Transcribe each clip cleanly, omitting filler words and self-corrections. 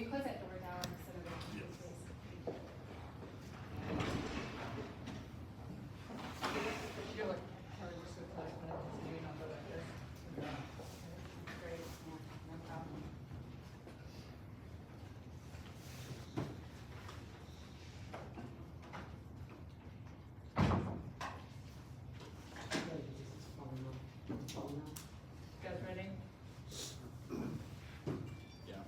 you close that door down so that we can please? You're like, or just a last minute, so you don't go like this. Great, yeah, no problem. You guys ready? Yeah.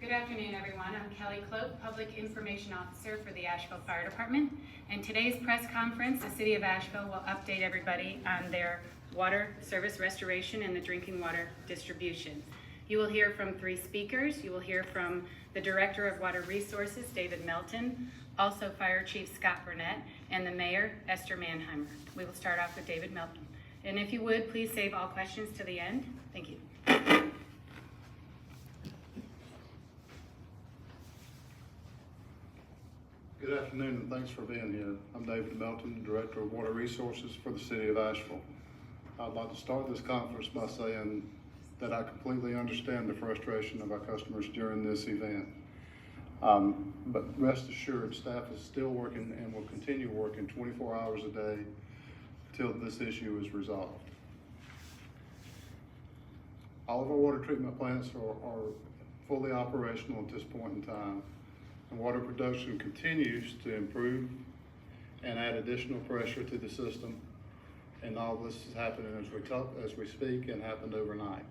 Good afternoon, everyone. I'm Kelly Cloak, Public Information Officer for the Asheville Fire Department. And today's press conference, the City of Asheville will update everybody on their water service restoration and the drinking water distribution. You will hear from 3 speakers. You will hear from the Director of Water Resources, David Melton, also Fire Chief Scott Burnett, and the Mayor, Esther Mannheimer. We will start off with David Melton. And if you would, please save all questions to the end. Thank you. Good afternoon and thanks for being here. I'm David Melton, Director of Water Resources for the City of Asheville. I'd like to start this conference by saying that I completely understand the frustration of our customers during this event. But rest assured, staff is still working and will continue working 24 hours a day till this issue is resolved. All of our water treatment plants are fully operational at this point in time. And water production continues to improve and add additional pressure to the system. And all this is happening as we speak and happened overnight.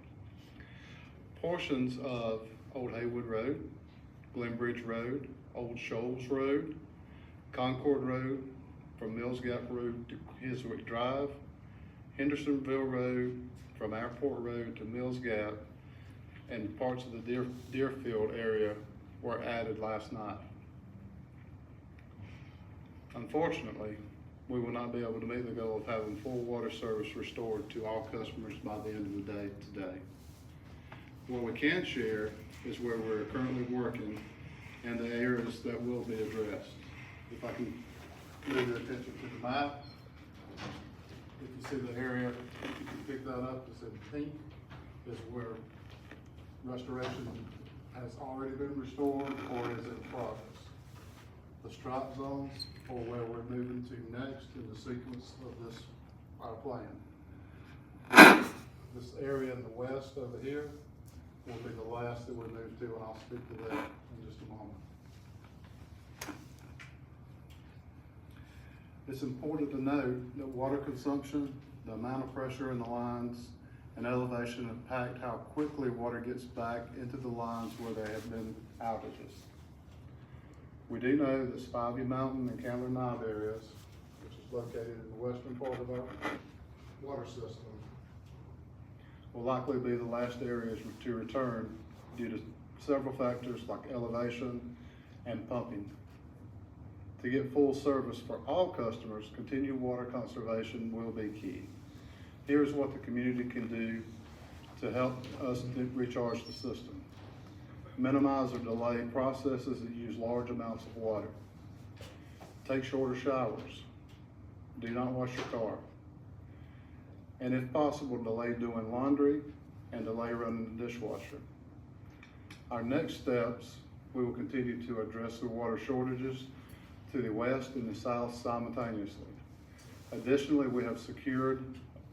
Portions of Old Haywood Road, Glenbridge Road, Old Shoals Road, Concord Road, from Mills Gap Road to Hiswick Drive, Hendersonville Road, from Airport Road to Mills Gap, and parts of the Deerfield area were added last night. Unfortunately, we will not be able to meet the goal of having full water service restored to all customers by the end of the day today. What we can share is where we're currently working and the areas that will be addressed. If I can move your attention to the map. If you see the area, if you can pick that up, it's in pink, is where restoration has already been restored or is in progress. The stripe zones are where we're moving to next in the sequence of this, our plan. This area in the west over here will be the last that we move to, and I'll speak to that in just a moment. It's important to note that water consumption, the amount of pressure in the lines, and elevation impact how quickly water gets back into the lines where there have been outages. We do know that Spivey Mountain and Candler Knob areas, which is located in the western part of our water system, will likely be the last areas to return due to several factors like elevation and pumping. To get full service for all customers, continued water conservation will be key. Here's what the community can do to help us recharge the system. Minimize or delay processes that use large amounts of water. Take shorter showers. Do not wash your car. And if possible, delay doing laundry and delay running the dishwasher. Our next steps, we will continue to address the water shortages to the west and the south simultaneously. Additionally, we have secured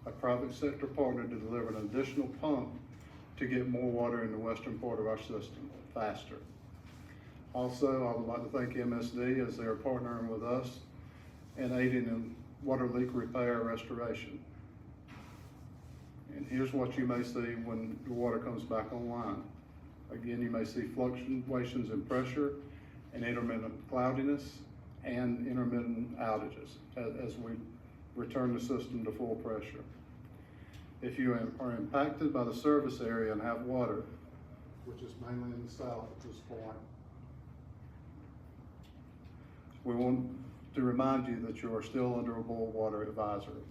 a private sector partner to deliver an additional pump to get more water in the western part of our system faster. Also, I would like to thank MSD as they are partnering with us and aiding in water leak repair restoration. And here's what you may see when the water comes back online. Again, you may see fluctuations in pressure and intermittent cloudiness and intermittent outages as we return the system to full pressure. If you are impacted by the service area and have water, which is mainly in the south at this point, we want to remind you that you are still under a boil water advisory.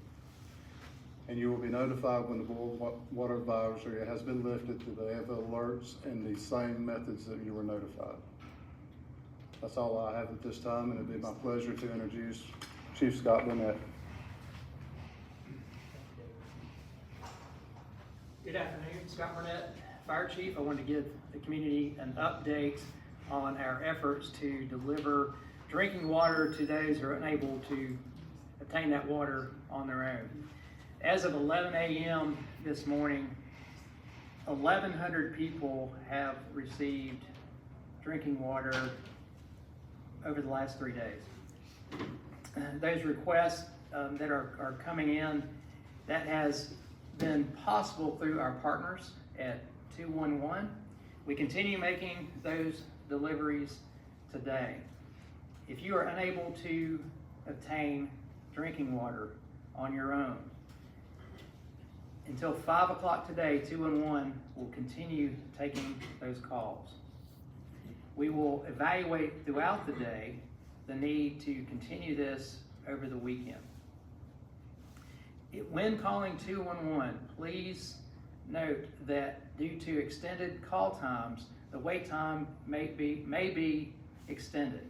and you will be notified when the boil water advisory has been lifted through the alerts and the same methods that you were notified. That's all I have at this time, and it'd be my pleasure to introduce Chief Scott Burnett. Good afternoon, Scott Burnett, Fire Chief. I wanted to give the community an update on our efforts to deliver drinking water to those who are unable to obtain that water on their own. As of 11 a.m. this morning, 1,100 people have received drinking water over the last 3 days. Those requests that are coming in, that has been possible through our partners at 211. We continue making those deliveries today. If you are unable to obtain drinking water on your own, until 5 o'clock today, 211 will continue taking those calls. We will evaluate throughout the day the need to continue this over the weekend. When calling 211, please note that due to extended call times, the wait time may be extended.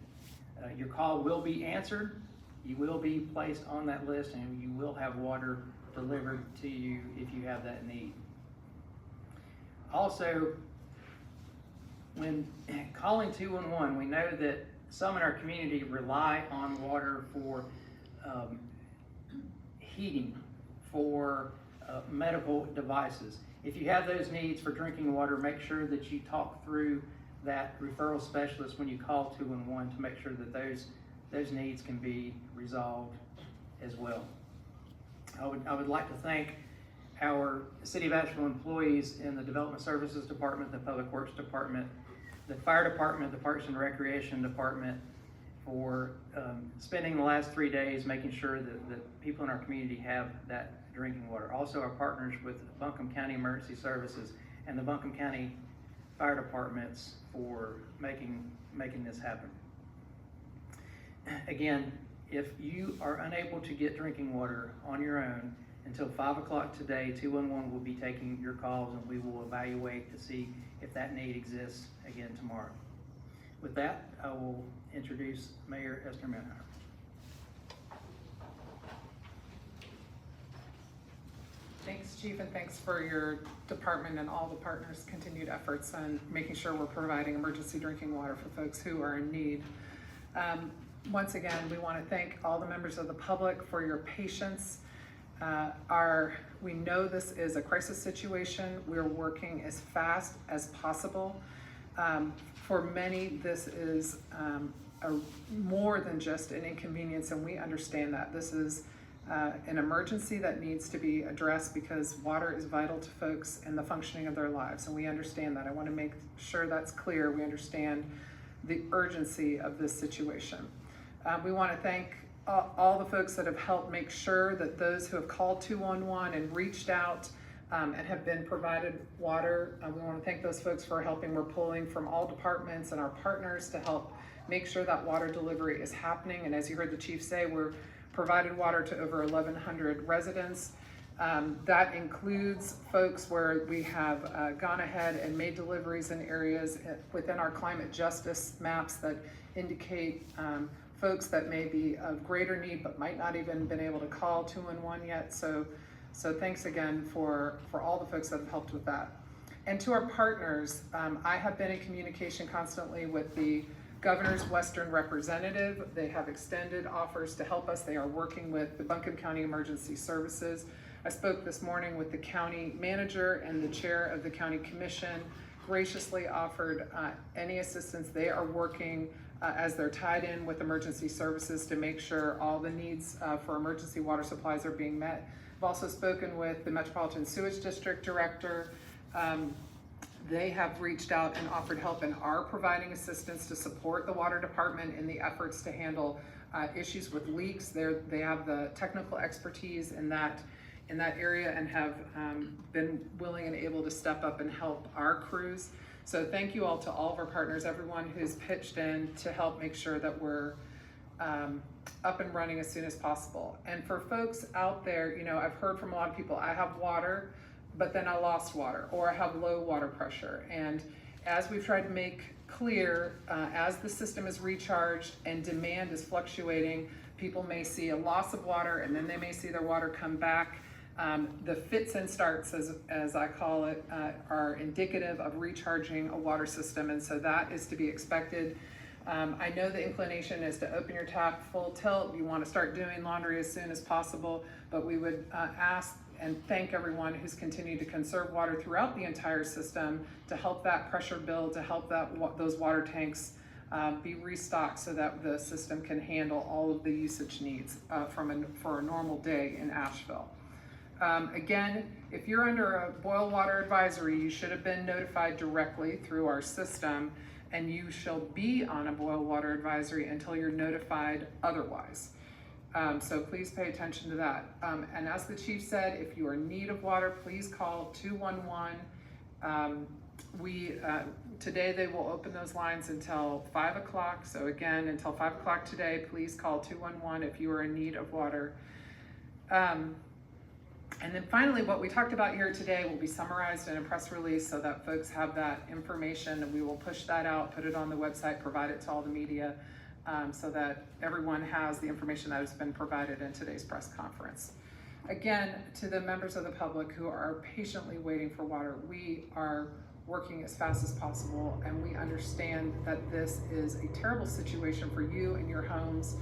Your call will be answered, you will be placed on that list, and you will have water delivered to you if you have that need. Also, when calling 211, we know that some in our community rely on water for heating, for medical devices. If you have those needs for drinking water, make sure that you talk through that referral specialist when you call 211 to make sure that those needs can be resolved as well. I would like to thank our City of Asheville employees in the Development Services Department, the Public Works Department, the Fire Department, the Parks and Recreation Department for spending the last 3 days making sure that people in our community have that drinking water. Also our partners with Buncombe County Emergency Services and the Buncombe County Fire Departments for making this happen. Again, if you are unable to get drinking water on your own, until 5 o'clock today, 211 will be taking your calls, and we will evaluate to see if that need exists again tomorrow. With that, I will introduce Mayor Esther Manhire. Thanks, Chief, and thanks for your department and all the partners' continued efforts on making sure we're providing emergency drinking water for folks who are in need. Once again, we want to thank all the members of the public for your patience. We know this is a crisis situation. We're working as fast as possible. For many, this is more than just an inconvenience, and we understand that. This is an emergency that needs to be addressed because water is vital to folks and the functioning of their lives, and we understand that. I want to make sure that's clear. We understand the urgency of this situation. We want to thank all the folks that have helped make sure that those who have called 211 and reached out and have been provided water. We want to thank those folks for helping. We're pulling from all departments and our partners to help make sure that water delivery is happening. And as you heard the chief say, we're provided water to over 1,100 residents. That includes folks where we have gone ahead and made deliveries in areas within our climate justice maps that indicate folks that may be of greater need but might not even been able to call 211 yet. So thanks again for all the folks that have helped with that. And to our partners, I have been in communication constantly with the Governor's Western representative. They have extended offers to help us. They are working with the Buncombe County Emergency Services. I spoke this morning with the county manager, and the chair of the county commission graciously offered any assistance. They are working as they're tied in with emergency services to make sure all the needs for emergency water supplies are being met. I've also spoken with the Metropolitan Sewage District Director. They have reached out and offered help and are providing assistance to support the water department in the efforts to handle issues with leaks. They have the technical expertise in that area and have been willing and able to step up and help our crews. So thank you all to all of our partners, everyone who's pitched in to help make sure that we're up and running as soon as possible. And for folks out there, you know, I've heard from a lot of people, I have water, but then I lost water, or I have low water pressure. And as we've tried to make clear, as the system is recharged and demand is fluctuating, people may see a loss of water and then they may see their water come back. The fits and starts, as I call it, are indicative of recharging a water system, and so that is to be expected. I know the inclination is to open your tap full tilt. You want to start doing laundry as soon as possible, but we would ask and thank everyone who's continued to conserve water throughout the entire system to help that pressure build, to help those water tanks be restocked so that the system can handle all of the usage needs for a normal day in Asheville. Again, if you're under a boil water advisory, you should have been notified directly through our system, and you shall be on a boil water advisory until you're notified otherwise. So please pay attention to that. And as the chief said, if you are in need of water, please call 211. Today they will open those lines until 5 o'clock. So again, until 5 o'clock today, please call 211 if you are in need of water. And then finally, what we talked about here today will be summarized in a press release so that folks have that information, and we will push that out, put it on the website, provide it to all the media, so that everyone has the information that has been provided in today's press conference. Again, to the members of the public who are patiently waiting for water, we are working as fast as possible, and we understand that this is a terrible situation for you and your homes.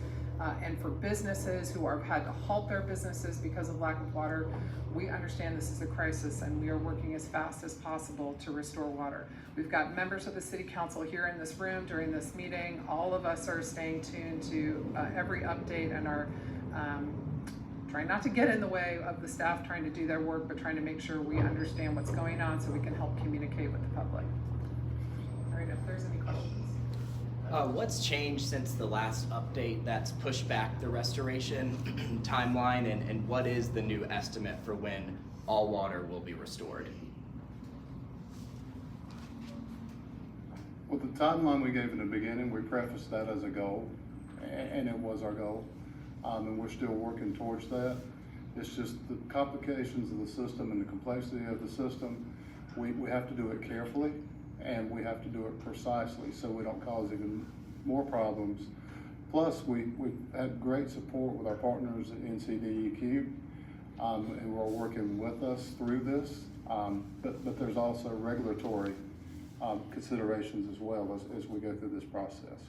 And for businesses who have had to halt their businesses because of lack of water, we understand this is a crisis, and we are working as fast as possible to restore water. We've got members of the City Council here in this room during this meeting. All of us are staying tuned to every update and are trying not to get in the way of the staff trying to do their work, but trying to make sure we understand what's going on so we can help communicate with the public. All right, if there's any questions. What's changed since the last update that's pushed back the restoration timeline, and what is the new estimate for when all water will be restored? Well, the timeline we gave in the beginning, we prefaced that as a goal, and it was our goal, and we're still working towards that. It's just the complications of the system and the complexity of the system. We have to do it carefully, and we have to do it precisely so we don't cause even more problems. Plus, we've had great support with our partners at NCDEQ, who are working with us through this, but there's also regulatory considerations as well as we go through this process.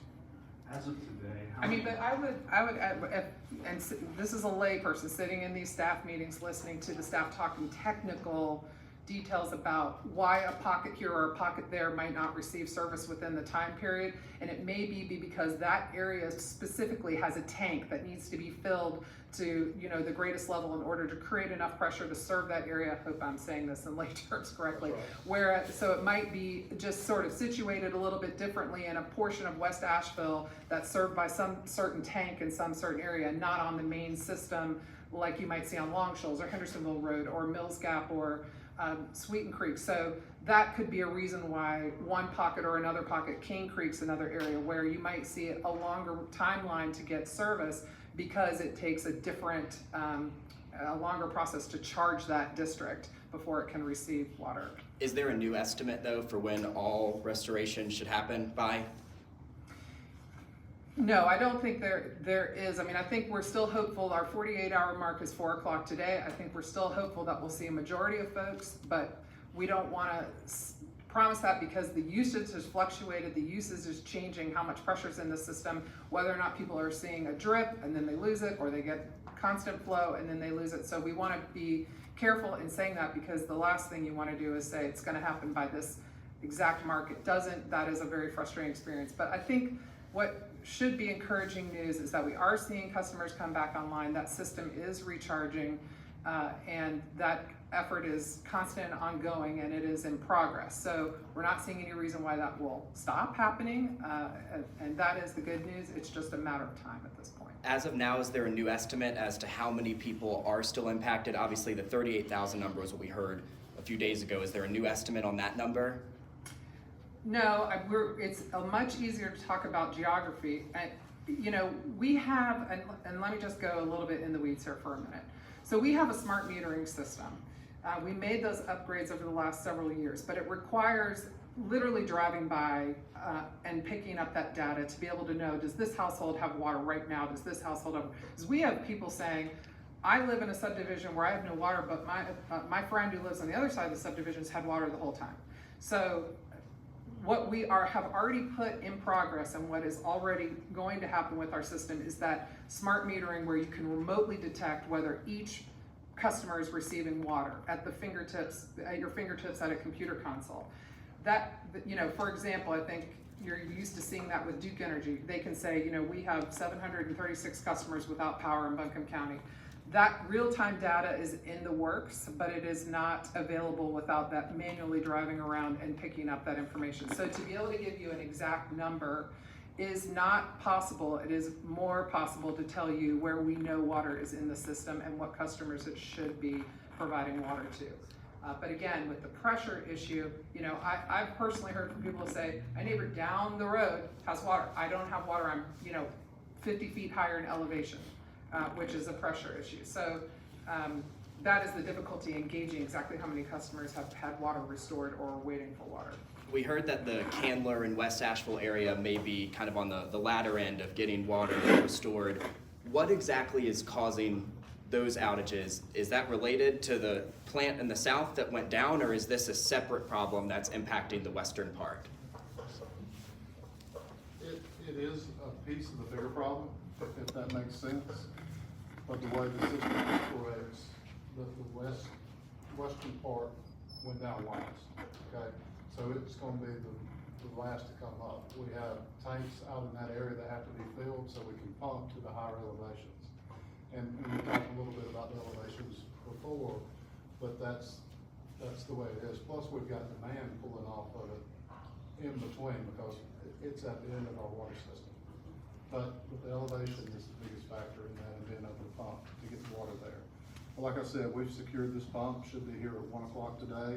As of today, I mean, but I would add, and this is a lay person sitting in these staff meetings, listening to the staff talking technical details about why a pocket here or a pocket there might not receive service within the time period. And it may be because that area specifically has a tank that needs to be filled to, you know, the greatest level in order to create enough pressure to serve that area. I hope I'm saying this in lay terms correctly. Whereas, so it might be just sort of situated a little bit differently in a portion of West Asheville that's served by some certain tank in some certain area, not on the main system like you might see on Long Shoals or Hendersonville Road or Mills Gap or Sweeten Creek. So that could be a reason why one pocket or another pocket, Cane Creek's another area where you might see a longer timeline to get service because it takes a different, a longer process to charge that district before it can receive water. Is there a new estimate though for when all restoration should happen by? No, I don't think there is. I mean, I think we're still hopeful. Our 48-hour mark is 4 o'clock today. I think we're still hopeful that we'll see a majority of folks, but we don't want to promise that because the usage has fluctuated. The usage is changing, how much pressure's in the system, whether or not people are seeing a drip and then they lose it, or they get constant flow and then they lose it. So we want to be careful in saying that, because the last thing you want to do is say it's going to happen by this exact mark. It doesn't. That is a very frustrating experience. But I think what should be encouraging news is that we are seeing customers come back online. That system is recharging, and that effort is constant and ongoing, and it is in progress. So we're not seeing any reason why that will stop happening, and that is the good news. It's just a matter of time at this point. As of now, is there a new estimate as to how many people are still impacted? Obviously, the 38,000 number is what we heard a few days ago. Is there a new estimate on that number? No, it's much easier to talk about geography. you know, we have, and let me just go a little bit in the weeds here for a minute. So we have a smart metering system. We made those upgrades over the last several years, but it requires literally driving by and picking up that data to be able to know, does this household have water right now? Does this household have, because we have people saying, I live in a subdivision where I have no water, but my friend who lives on the other side of the subdivision has had water the whole time. So what we have already put in progress and what is already going to happen with our system is that smart metering where you can remotely detect whether each customer is receiving water at your fingertips at a computer console. That, you know, for example, I think you're used to seeing that with Duke Energy. They can say, you know, we have 736 customers without power in Buncombe County. That real-time data is in the works, but it is not available without that manually driving around and picking up that information. So to be able to give you an exact number is not possible. It is more possible to tell you where we know water is in the system and what customers it should be providing water to. But again, with the pressure issue, you know, I've personally heard from people say, my neighbor down the road has water. I don't have water. I'm, you know, 50 feet higher in elevation, which is a pressure issue. So that is the difficulty in gauging exactly how many customers have had water restored or are waiting for water. We heard that the Candler and West Asheville area may be kind of on the latter end of getting water restored. What exactly is causing those outages? Is that related to the plant in the south that went down, or is this a separate problem that's impacting the western part? It is a piece of the bigger problem, if that makes sense. But the way the system operates, the western part went down last, okay? So it's gonna be the last to come up. We have tanks out in that area that have to be filled so we can pump to the higher elevations. And we talked a little bit about the elevations before, but that's the way it is. Plus, we've got demand pulling off of it in between because it's at the end of our water system. But the elevation is the biggest factor in that and being able to pump to get the water there. But like I said, we've secured this pump, should be here at 1 o'clock today,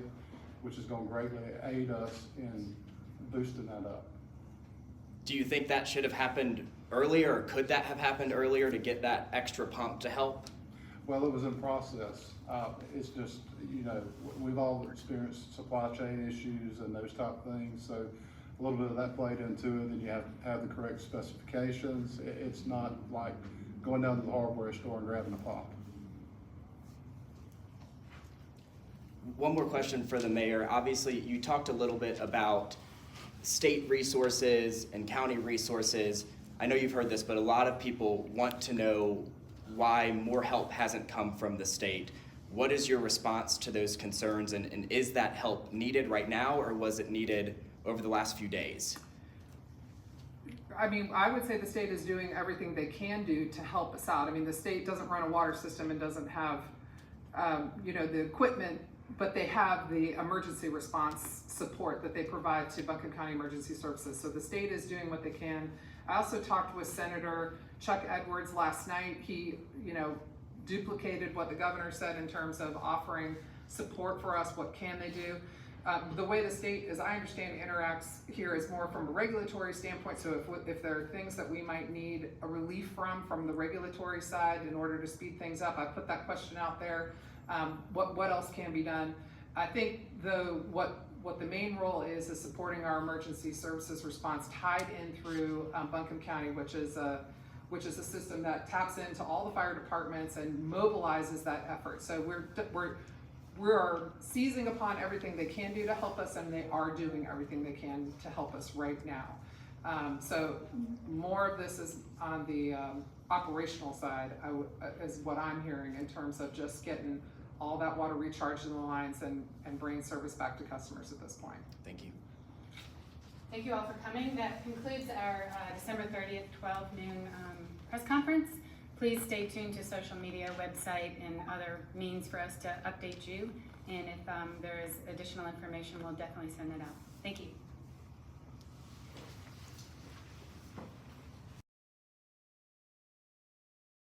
which is going to greatly aid us in boosting that up. Do you think that should have happened earlier, or could that have happened earlier to get that extra pump to help? Well, it was in process. It's just, you know, we've all experienced supply chain issues and those type of things. So a little bit of that played into it, and you have to have the correct specifications. It's not like going down to the hardware store and grabbing a pump. One more question for the mayor. Obviously, you talked a little bit about state resources and county resources. I know you've heard this, but a lot of people want to know why more help hasn't come from the state. What is your response to those concerns, and is that help needed right now, or was it needed over the last few days? I mean, I would say the state is doing everything they can do to help us out. I mean, the state doesn't run a water system and doesn't have, you know, the equipment, but they have the emergency response support that they provide to Buncombe County Emergency Services. So the state is doing what they can. I also talked with Senator Chuck Edwards last night. He, you know, duplicated what the governor said in terms of offering support for us. What can they do? The way the state, as I understand, interacts here is more from a regulatory standpoint. So if there are things that we might need a relief from the regulatory side in order to speed things up, I put that question out there. What else can be done? I think what the main role is supporting our emergency services response tied in through Buncombe County, which is a system that taps into all the fire departments and mobilizes that effort. So we're seizing upon everything they can do to help us, and they are doing everything they can to help us right now. So more of this is on the operational side, is what I'm hearing in terms of just getting all that water recharged in the lines and bringing service back to customers at this point. Thank you. Thank you all for coming. That concludes our December 30th, 12 noon press conference. Please stay tuned to social media, website, and other means for us to update you. And if there is additional information, we'll definitely send it out. Thank you.